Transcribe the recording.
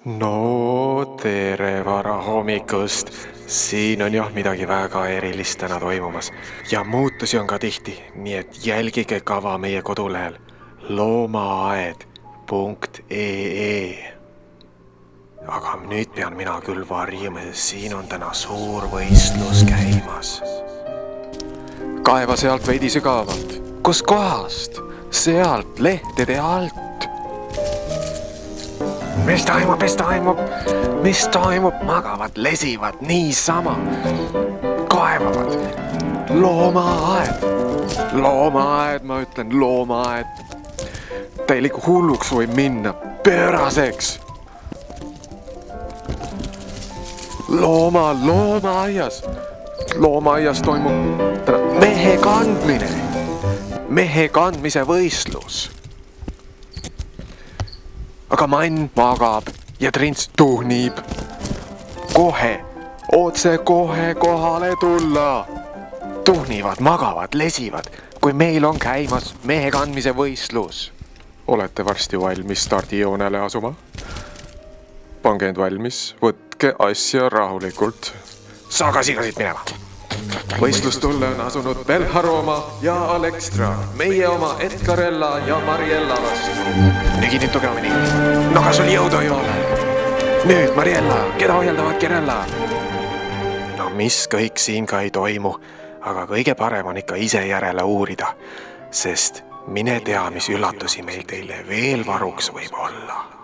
No tere varahommikust. Siin on jah midagi väga erilist täna toimumas ja muutusi on ka tihti, nii et jälgige kava meie kodulehel loomaaed.ee. Aga nüüd pean mina küll varjuma, sest siin on täna suur võistlus käimas. Kaeva sealt veidi sügavalt. Kus kohast? Sealt lehtede alt. Mis toimub? Magavad, lesivad niisama. Kaevavad. Loomaaed, ma ütlen loomaaed. Täieliku hulluks võib minna, pööraseks. Loomaaias toimub mehe kandmine. Mehe kandmise võistlus. Aga mann magab ja trints tuhnib. Otse kohe kohale tulla. Tuhnivad, magavad, lesivad, kui meil on käimas mehe kandmise võistlus. Olete varsti valmis stardijoonele asuma? Pange end valmis, võtke asja rahulikult. Saa ka siit minema. Võistlustulle on asunud Belharoma ja Alexstra, meie oma Edgarella ja Mariella vastu. Nigi nüüd tugevamini. No kas sul jõudu ei ole? Nüüd Mariella, keda ohjeldavad Gerella? No mis kõik siin ka ei toimu, aga kõige parem on ikka ise järele uurida, sest mine tea, mis üllatusi meil teile veel varuks võib olla.